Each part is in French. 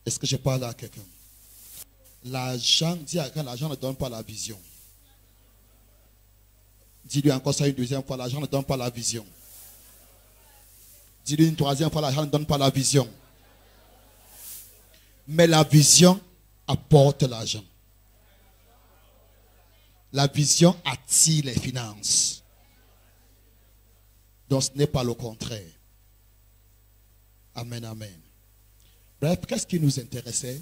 Est-ce que je parle à quelqu'un? L'argent, dis à quelqu'un, l'argent ne donne pas la vision. Dis-lui encore ça une deuxième fois, l'argent ne donne pas la vision. Dis-lui une troisième fois, l'argent ne donne pas la vision. Mais la vision apporte l'argent. La vision attire les finances. Donc ce n'est pas le contraire. Amen, amen. Bref, qu'est-ce qui nous intéressait?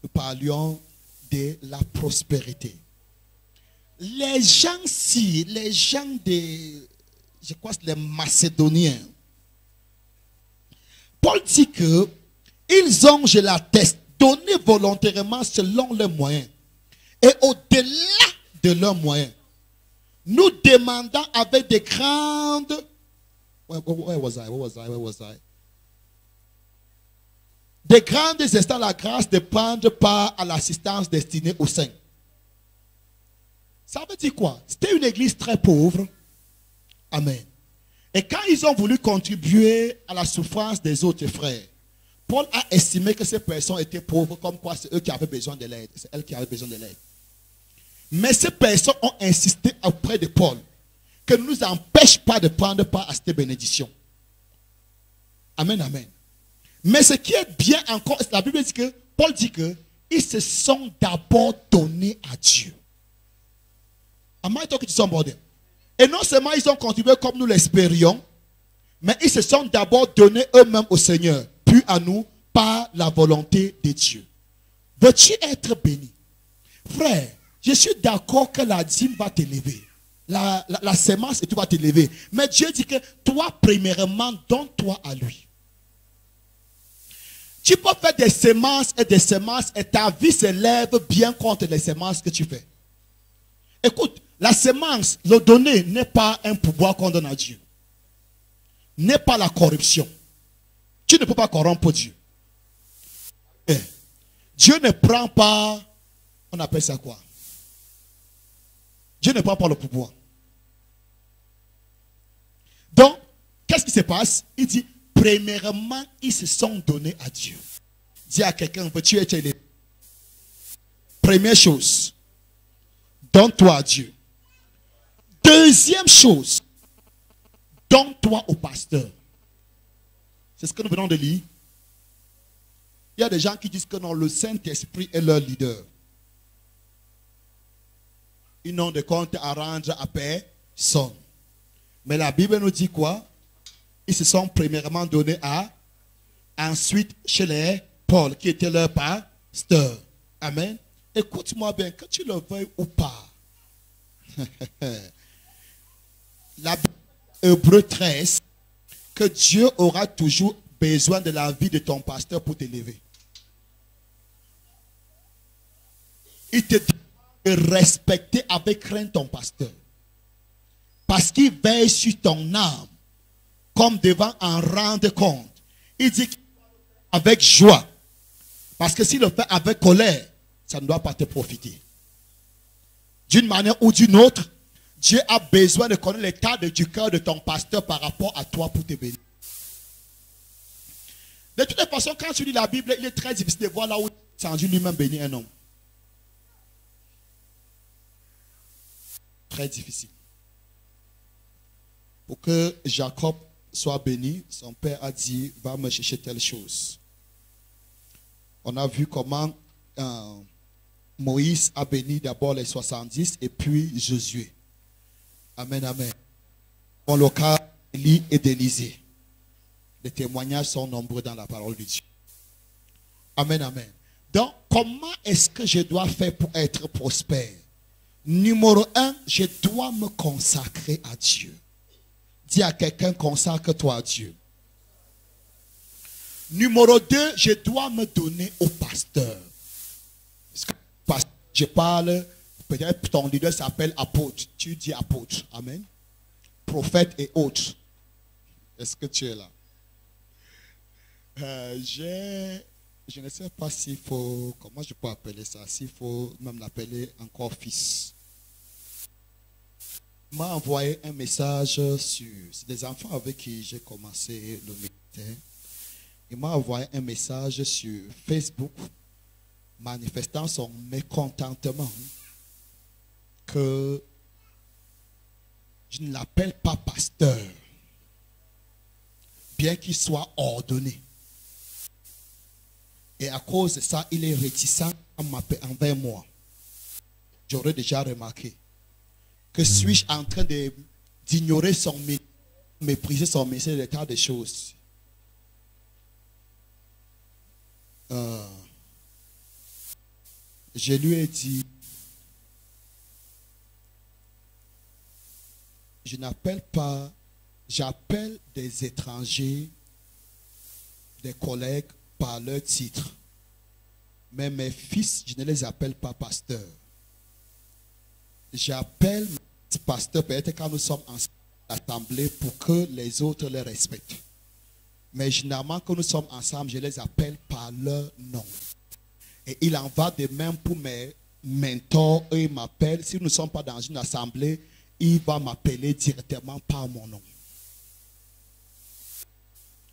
Nous parlions de la prospérité. Les gens-ci, les gens de, je crois que les Macédoniens, Paul dit que ils ont, je l'atteste, donné volontairement selon leurs moyens. Et au-delà de leurs moyens, nous demandons avec des grandes... Where was I? Des grandes instants la grâce de prendre part à l'assistance destinée aux saints. Ça veut dire quoi? C'était une église très pauvre. Amen. Et quand ils ont voulu contribuer à la souffrance des autres frères, Paul a estimé que ces personnes étaient pauvres, comme quoi c'est eux qui avaient besoin de l'aide. C'est elles qui avaient besoin de l'aide. Mais ces personnes ont insisté auprès de Paul que ne nous empêche pas de prendre part à cette bénédiction. Amen, amen. Mais ce qui est bien encore, la Bible dit que, Paul dit que, ils se sont d'abord donnés à Dieu. Am I talking to somebody? Et non seulement ils ont contribué comme nous l'espérions, mais ils se sont d'abord donnés eux-mêmes au Seigneur, puis à nous, par la volonté de Dieu. Veux-tu être béni? Frère, je suis d'accord que la dîme va t'élever. La sémence et tout va t'élever. Mais Dieu dit que toi, premièrement, donne-toi à lui. Tu peux faire des semences et ta vie s'élève bien contre les semences que tu fais. Écoute, la semence, le donner n'est pas un pouvoir qu'on donne à Dieu. N'est pas la corruption. Tu ne peux pas corrompre Dieu. Dieu ne prend pas, on appelle ça quoi? Dieu ne prend pas le pouvoir. Donc, qu'est-ce qui se passe? Il dit, premièrement, ils se sont donnés à Dieu. Dis à quelqu'un, veux-tu être élevé? Première chose, donne-toi à Dieu. Deuxième chose, donne-toi au pasteur. C'est ce que nous venons de lire. Il y a des gens qui disent que non, le Saint-Esprit est leur leader. Ils n'ont de compte à rendre à personne. Mais la Bible nous dit quoi? Ils se sont premièrement donnés à, ensuite chez les Paul, qui était leur pasteur. Amen. Écoute-moi bien, que tu le veuilles ou pas. La Bible, Hébreux 13, que Dieu aura toujours besoin de la vie de ton pasteur pour t'élever. Il te dit de respecter avec crainte ton pasteur. Parce qu'il veille sur ton âme, comme devant en rendre compte. Il dit avec joie. Parce que s'il le fait avec colère, ça ne doit pas te profiter. D'une manière ou d'une autre, Dieu a besoin de connaître l'état du cœur de ton pasteur par rapport à toi pour te bénir. De toutes les façons, quand tu lis la Bible, il est très difficile de voir là où Dieu lui-même bénit un homme. Très difficile. Pour que Jacob soit béni, son père a dit, va me chercher telle chose. On a vu comment Moïse a béni d'abord les 70 et puis Josué. Amen, amen. Dans le cas d'Élie et d'Élisée. Les témoignages sont nombreux dans la parole de Dieu. Amen, amen. Donc, comment est-ce que je dois faire pour être prospère? Numéro 1, je dois me consacrer à Dieu. Dis à quelqu'un, consacre-toi à Dieu. Numéro 2, je dois me donner au pasteur. Parce que je parle, peut-être ton leader s'appelle apôtre. Tu dis apôtre. Amen. Prophète et autres. Est-ce que tu es là? Je ne sais pas s'il faut, comment je peux appeler ça, s'il faut même l'appeler encore fils. Il m'a envoyé un message sur des enfants avec qui j'ai commencé le ministère. Il m'a envoyé un message sur Facebook manifestant son mécontentement que je ne l'appelle pas pasteur, bien qu'il soit ordonné. Et à cause de ça, il est réticent envers moi. J'aurais déjà remarqué que suis-je en train d'ignorer son mépriser son ministère, des tas de choses. Je lui ai dit, je n'appelle pas, j'appelle des étrangers, des collègues par leur titre. Mais mes fils, je ne les appelle pas pasteurs. J'appelle pasteurs peut-être quand nous sommes en assemblée pour que les autres les respectent. Mais généralement, quand nous sommes ensemble, je les appelle par leur nom. Et il en va de même pour mes mentors. Eux, ils m'appellent. Si nous ne sommes pas dans une assemblée, il va m'appeler directement par mon nom.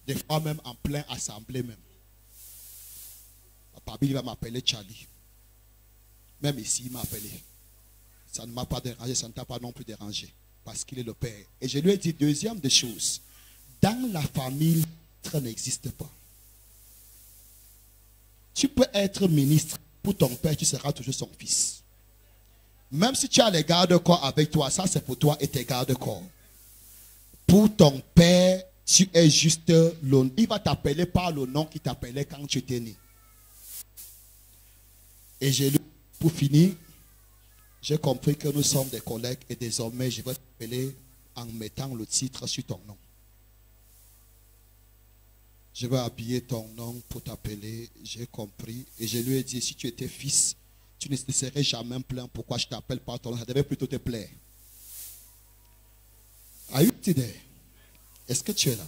Des fois même en plein assemblée même. Papa, il va m'appeler Charlie. Même ici, il m'a appelé. Ça ne m'a pas dérangé, ça ne t'a pas non plus dérangé. Parce qu'il est le Père. Et je lui ai dit, deuxième des choses. Dans la famille, ça n'existe pas. Tu peux être ministre pour ton père, tu seras toujours son fils. Même si tu as les gardes-corps avec toi, ça c'est pour toi et tes gardes-corps. Pour ton père, tu es juste le... Il va t'appeler par le nom qu'il t'appelait quand tu étais né. Et j'ai lu, pour finir, j'ai compris que nous sommes des collègues et désormais je vais t'appeler en mettant le titre sur ton nom. Je vais habiller ton nom pour t'appeler. J'ai compris. Et je lui ai dit, si tu étais fils, tu ne te serais jamais plaint. Pourquoi je t'appelle par ton nom? Ça devait plutôt te plaire. Are you there? Est-ce que tu es là?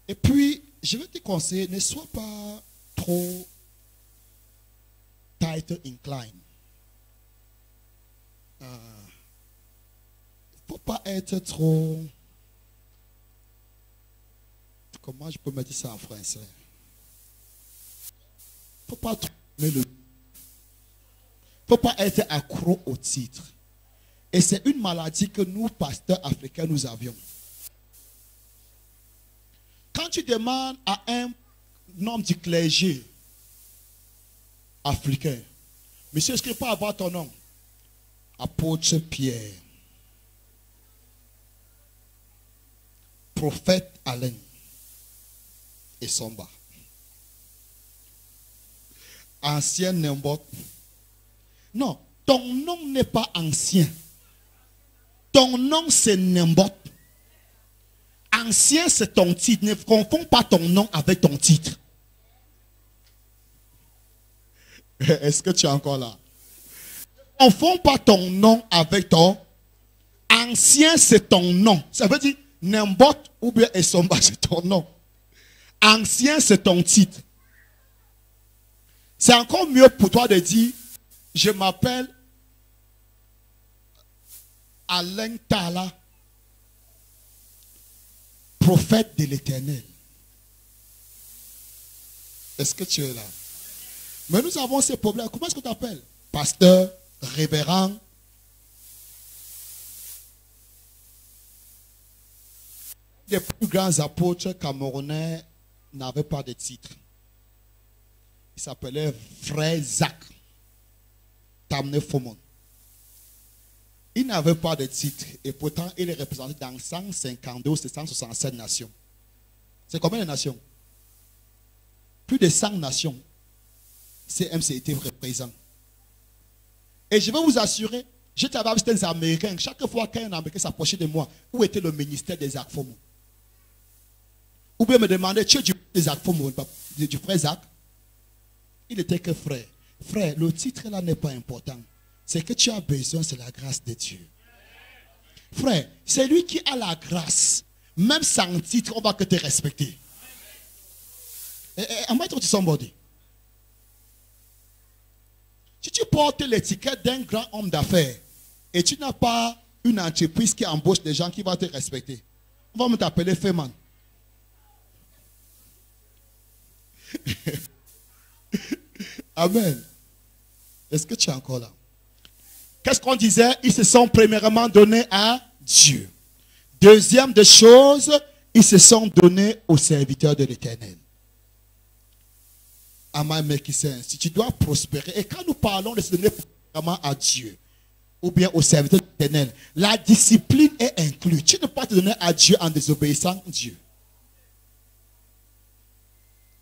Et puis, je vais te conseiller, ne sois pas trop title incline. Il ne faut pas être trop... Comment je peux me dire ça en français? Il ne faut pas trop aimer le... Il ne faut pas être accro au titre. Et c'est une maladie que nous, pasteurs africains, nous avions. Quand tu demandes à un homme du clergé africain, monsieur, est-ce qu'il peut avoir ton nom? Apôtre Pierre. Prophète Alain. Et Somba. Ancien n'importe. Non, ton nom n'est pas ancien. Ton nom c'est n'importe. Ancien c'est ton titre. Ne confonds pas ton nom avec ton titre. Est-ce que tu es encore là? Ne confonds pas ton nom avec ton ancien c'est ton nom. Ça veut dire n'importe ou bien Esomba c'est ton nom. Ancien, c'est ton titre. C'est encore mieux pour toi de dire, je m'appelle Alain Tala, prophète de l'Éternel. Est-ce que tu es là? Mais nous avons ces problèmes. Comment est-ce que tu t'appelles? Pasteur, révérend. Les plus grands apôtres camerounais n'avait pas de titre. Il s'appelait Frère Zach Tamne Fomon. Il n'avait pas de titre et pourtant il est représenté dans 152 ou 167 nations. C'est combien de nations? Plus de 100 nations. CMC était représenté. Et je vais vous assurer, je travaille avec des Américains. Chaque fois qu'un Américain s'approchait de moi, où était le ministère des Zach Fomon? Ou bien me demander, tu es du frère Zach? Il était que frère. Frère, le titre là n'est pas important. C'est que tu as besoin, c'est la grâce de Dieu. Frère, c'est lui qui a la grâce. Même sans titre, on va que te respecter. Am I talking to somebody? Si tu portes l'étiquette d'un grand homme d'affaires et tu n'as pas une entreprise qui embauche des gens qui vont te respecter, on va me t'appeler Feman. Amen. Est-ce que tu es encore là? Qu'est-ce qu'on disait? Ils se sont premièrement donnés à Dieu. Deuxième des choses, ils se sont donnés aux serviteurs de l'Éternel. Amen. Si tu dois prospérer, et quand nous parlons de se donner premièrement à Dieu, ou bien aux serviteurs de l'Éternel, la discipline est inclue. Tu ne peux pas te donner à Dieu en désobéissant à Dieu.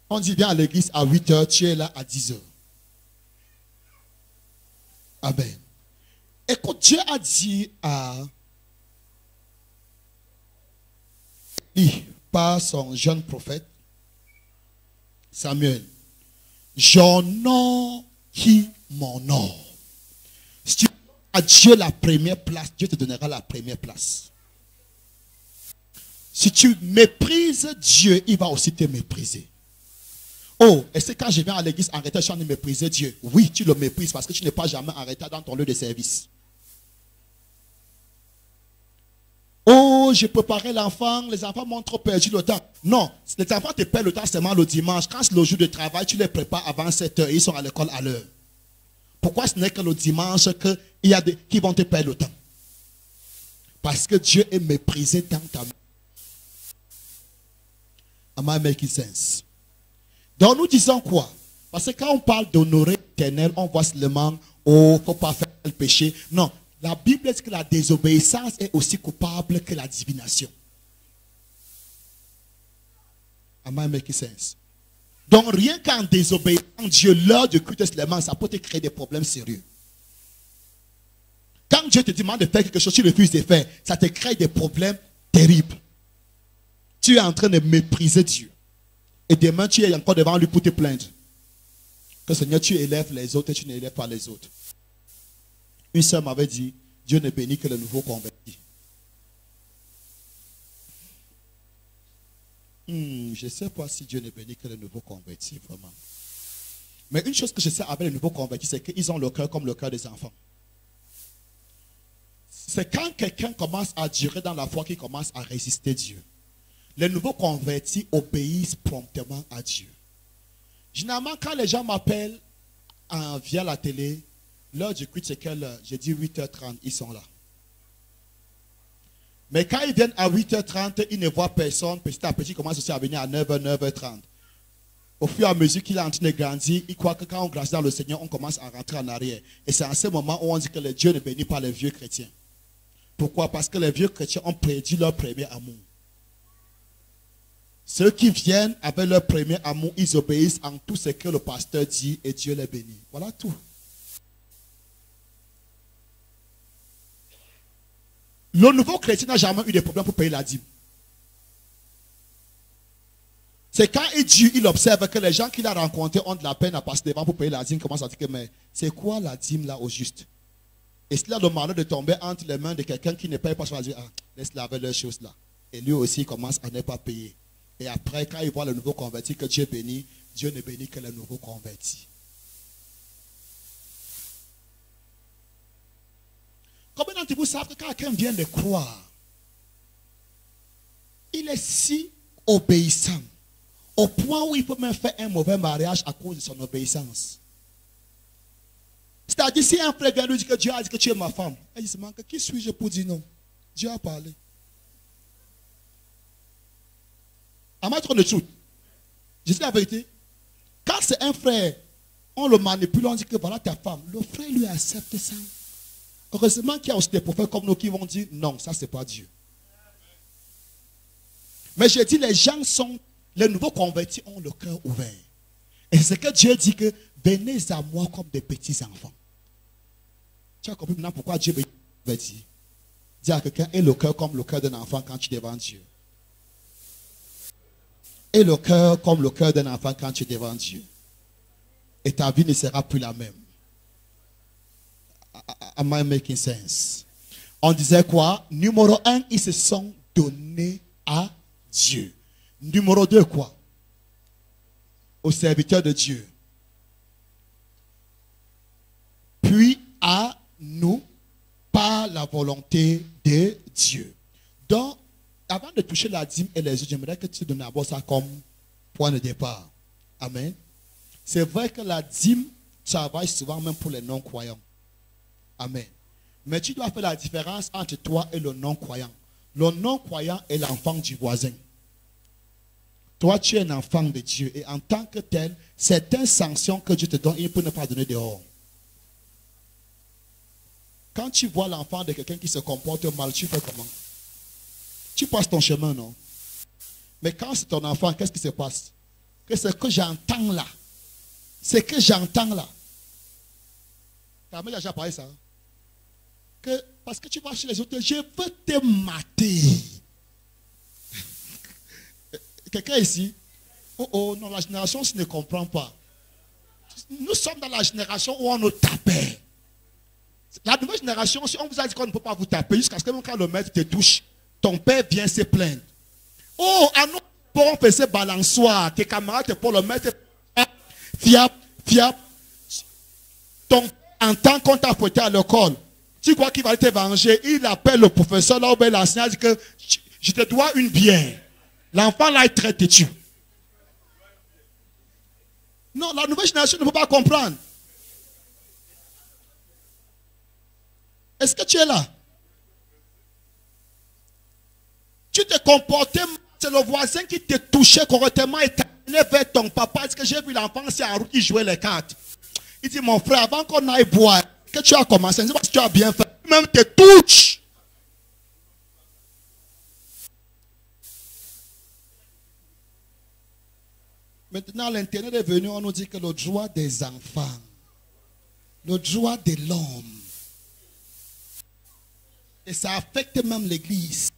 On dit bien à l'église à 8 heures, tu es là à 10 heures. Amen. Écoute, Dieu a dit à Élie, par son jeune prophète, Samuel, j'honore qui m'honore. Si tu donnes à Dieu la première place, Dieu te donnera la première place. Si tu méprises Dieu, il va aussi te mépriser. Oh, est-ce que quand je viens à l'église en retard, je suis en train de mépriser Dieu? Oui, tu le méprises parce que tu n'es pas jamais en retard dans ton lieu de service. Oh, j'ai préparé l'enfant, les enfants m'ont trop perdu le temps. Non, les enfants te perdent le temps seulement le dimanche. Quand c'est le jour de travail, tu les prépares avant 7 heures et ils sont à l'école à l'heure. Pourquoi ce n'est que le dimanche qu'il y a des qui vont te perdre le temps? Parce que Dieu est méprisé dans ta vie. Am I making sense? Donc nous disons quoi? Parce que quand on parle d'honorer l'Éternel, on voit seulement, oh, il ne faut pas faire le péché. Non, la Bible dit que la désobéissance est aussi coupable que la divination. Am I making sense? Donc rien qu'en désobéissant Dieu, l'heure de culte seulement, ça peut te créer des problèmes sérieux. Quand Dieu te demande de faire quelque chose, tu refuses de faire, ça te crée des problèmes terribles. Tu es en train de mépriser Dieu. Et demain, tu es encore devant lui pour te plaindre. Que Seigneur, tu élèves les autres et tu n'élèves pas les autres. Une sœur m'avait dit, Dieu ne bénit que le nouveau converti. Je ne sais pas si Dieu ne bénit que le nouveau converti, vraiment. Mais une chose que je sais avec les nouveaux convertis, c'est qu'ils ont le cœur comme le cœur des enfants. C'est quand quelqu'un commence à durer dans la foi qu'il commence à résister Dieu. Les nouveaux convertis obéissent promptement à Dieu. Généralement, quand les gens m'appellent via la télé, l'heure du culte, c'est quelle heure? J'ai dit 8h30, ils sont là. Mais quand ils viennent à 8h30, ils ne voient personne. Petit à petit, ils commencent aussi à venir à 9h, 9h30. Au fur et à mesure qu'il est en train de grandir, ils croient que quand on grandit dans le Seigneur, on commence à rentrer en arrière. Et c'est en ce moment où on dit que le Dieu ne bénit pas les vieux chrétiens. Pourquoi? Parce que les vieux chrétiens ont perdu leur premier amour. Ceux qui viennent avec leur premier amour, ils obéissent en tout ce que le pasteur dit et Dieu les bénit. Voilà tout. Le nouveau chrétien n'a jamais eu de problème pour payer la dîme. C'est quand il observe que les gens qu'il a rencontrés ont de la peine à passer devant pour payer la dîme, il commence à dire que mais c'est quoi la dîme là au juste? Et s'il a le malheur de tomber entre les mains de quelqu'un qui ne paye pas, il va dire, ah, laisse laver leurs choses là. Et lui aussi commence à ne pas payer. Et après, quand il voit le nouveau converti que Dieu bénit, Dieu ne bénit que le nouveau converti. Combien d'entre vous savent que quand quelqu'un vient de croire, il est si obéissant, au point où il peut même faire un mauvais mariage à cause de son obéissance. C'est-à-dire, si un frère vient lui dire que Dieu a dit que tu es ma femme, il se demande, qui suis-je pour dire non? Dieu a parlé. À mettre le truc. Je dis la vérité. Quand c'est un frère, on le manipule, on dit que voilà ta femme. Le frère lui accepte ça. Heureusement qu'il y a aussi des prophètes comme nous qui vont dire non, ça c'est pas Dieu. Mais je dis, les nouveaux convertis ont le cœur ouvert. Et c'est que Dieu dit que venez à moi comme des petits enfants. Tu as compris maintenant pourquoi Dieu veut dire? Dis à quelqu'un, et le cœur comme le cœur d'un enfant quand tu es devant Dieu. Et le cœur comme le cœur d'un enfant quand tu es devant Dieu. Et ta vie ne sera plus la même. Am I making sense? On disait quoi? Numéro 1, ils se sont donnés à Dieu. Numéro 2, quoi? Aux serviteurs de Dieu. Puis à nous par la volonté de Dieu. Donc, avant de toucher la dîme et les autres, j'aimerais que tu donnes d'abord ça comme point de départ. Amen. C'est vrai que la dîme travaille souvent même pour les non-croyants. Amen. Mais tu dois faire la différence entre toi et le non-croyant. Le non-croyant est l'enfant du voisin. Toi, tu es un enfant de Dieu. Et en tant que tel, certaines sanctions que Dieu te donne, il peut ne pas donner dehors. Quand tu vois l'enfant de quelqu'un qui se comporte mal, tu fais comment? Tu passes ton chemin, non? Mais quand c'est ton enfant, qu'est-ce qui se passe? Que c'est que j'entends là. C'est que j'entends là. T'as même déjà parlé ça? Que, parce que tu vas chez les autres, je veux te mater. Quelqu'un ici? Oh oh, non, la génération ne comprend pas. Nous sommes dans la génération où on nous tapait. La nouvelle génération, si on vous a dit qu'on ne peut pas vous taper, jusqu'à ce que quand le maître te touche, ton père vient se plaindre. Oh, à nous, on faisait balançoire, tes camarades te pour le mettre fiable. Ton entend qu'on t'a prêté à l'école. Tu crois qu'il va te venger? Il appelle le professeur là où l'enseignant dit que je te dois une bière. L'enfant là, il traite têtu. Non, la nouvelle génération ne peut pas comprendre. Est-ce que tu es là? Tu te comportais, c'est le voisin qui te touchait correctement et t'amenait vers ton papa. Est-ce que j'ai vu l'enfant, c'est en route qui jouait les cartes? Il dit, mon frère, avant qu'on aille boire, que tu as commencé, je ne sais pas si tu as bien fait. Même te touche. Maintenant, l'Internet est venu, on nous dit que le droit des enfants, le droit de l'homme, et ça affecte même l'Église.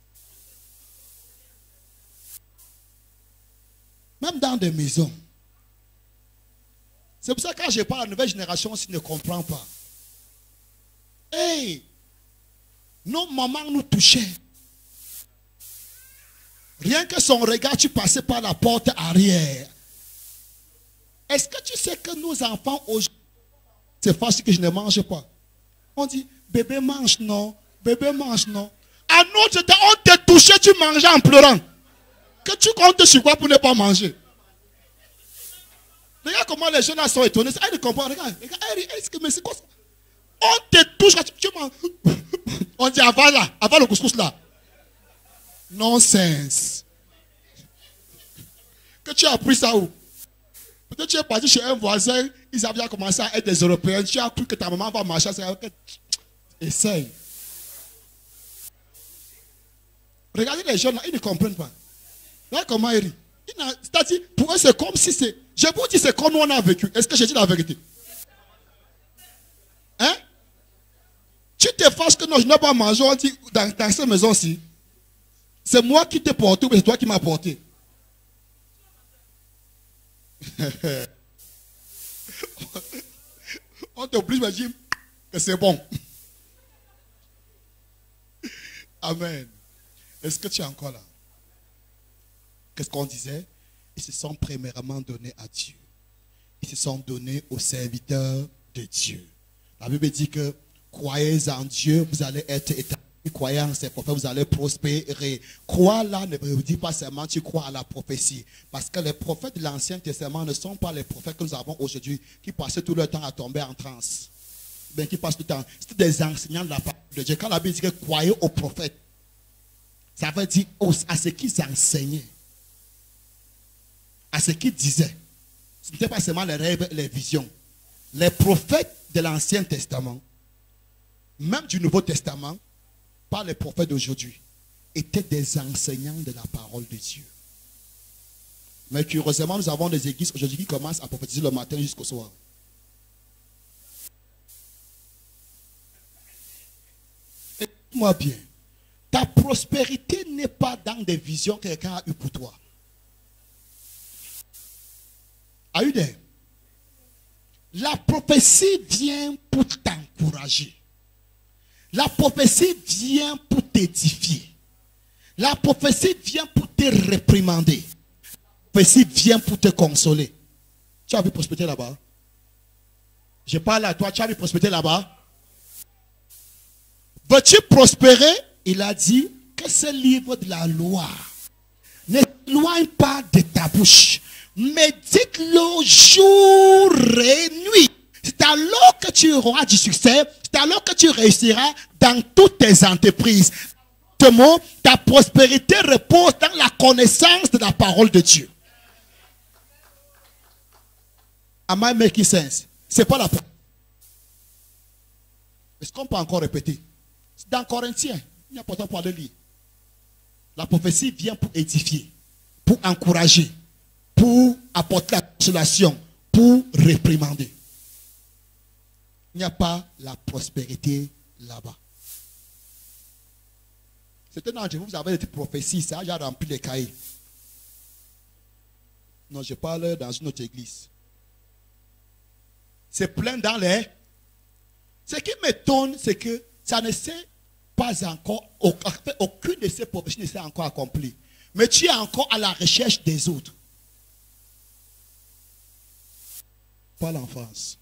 Même dans des maisons. C'est pour ça que quand je parle à la nouvelle génération, s'ils ne comprennent pas. Hey, nos mamans nous touchaient. Rien que son regard, tu passais par la porte arrière. Est-ce que tu sais que nos enfants aujourd'hui, c'est facile que je ne mange pas? On dit, bébé mange non, bébé mange non. À notre temps, on te touchait, tu mangeais en pleurant. Que tu comptes sur quoi pour ne pas manger? Regarde comment les jeunes là sont étonnés. Ils ne comprennent. Regarde, mais c'est quoi ça? On te touche, tu manges. On dit avale là, avale le couscous là. Nonsense. Que tu as appris ça où? Peut-être tu es parti chez un voisin, ils avaient commencé à être des Européens. Tu as cru que ta maman va marcher. Essaye. Regardez les jeunes là, ils ne comprennent pas. Regarde comment ils rient. C'est-à-dire, pour eux, c'est comme si c'est. Je vous dis, c'est comme nous on a vécu. Est-ce que j'ai dit la vérité? Hein? Tu te fâches que non, je n'ai pas mangé. On dit, dans cette maison-ci, c'est moi qui t'ai porté ou c'est toi qui m'as porté? On t'oblige à dire que c'est bon. Amen. Est-ce que tu es encore là? Qu'est-ce qu'on disait? Ils se sont premièrement donnés à Dieu. Ils se sont donnés aux serviteurs de Dieu. La Bible dit que croyez en Dieu, vous allez être établis. Croyez en ses prophètes, vous allez prospérer. Croire là ne veut dire pas seulement tu crois à la prophétie. Parce que les prophètes de l'Ancien Testament ne sont pas les prophètes que nous avons aujourd'hui qui passaient tout le temps à tomber en transe. Bien, qui passent tout le temps. C'est des enseignants de la parole de Dieu. Quand la Bible dit que croyez aux prophètes, ça veut dire à ce qu'ils enseignaient. À ce qu'ils disaient. Ce n'était pas seulement les rêves, les visions. Les prophètes de l'Ancien Testament, même du Nouveau Testament, pas les prophètes d'aujourd'hui, étaient des enseignants de la parole de Dieu. Mais curieusement, nous avons des églises aujourd'hui qui commencent à prophétiser le matin jusqu'au soir. Écoute-moi bien. Ta prospérité n'est pas dans des visions que quelqu'un a eues pour toi. A eu des. La prophétie vient pour t'encourager. La prophétie vient pour t'édifier. La prophétie vient pour te réprimander. La prophétie vient pour te consoler. Tu as vu prospérer là-bas? Je parle à toi, tu as vu prospérer là-bas? Veux-tu prospérer? Il a dit que ce livre de la loi ne s'éloigne pas de ta bouche. Médite-le jour et nuit. C'est alors que tu auras du succès, c'est alors que tu réussiras dans toutes tes entreprises. Ta prospérité repose dans la connaissance de la parole de Dieu. Am I making sense? C'est pas la prophétie. Est-ce qu'on peut encore répéter? C'est dans Corinthiens. Il n'y a pas de temps pour aller lire. La prophétie vient pour édifier, pour encourager, pour apporter la consolation, pour réprimander. Il n'y a pas la prospérité là-bas. Certains d'entre vous, vous avez des prophéties, ça, j'ai rempli les cahiers. Non, je parle dans une autre église. C'est plein dans les... Ce qui m'étonne, c'est que ça ne s'est pas encore... Aucune de ces prophéties ne s'est encore accomplie. Mais tu es encore à la recherche des autres. Pas l'enfance.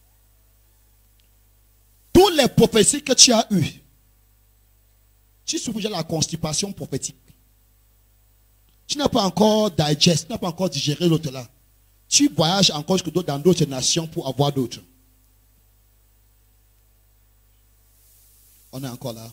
Toutes les prophéties que tu as eues, tu souffres de la constipation prophétique. Tu n'as pas encore digest, tu n'as pas encore digéré l'autre là. Tu voyages encore dans d'autres nations pour avoir d'autres. On est encore là.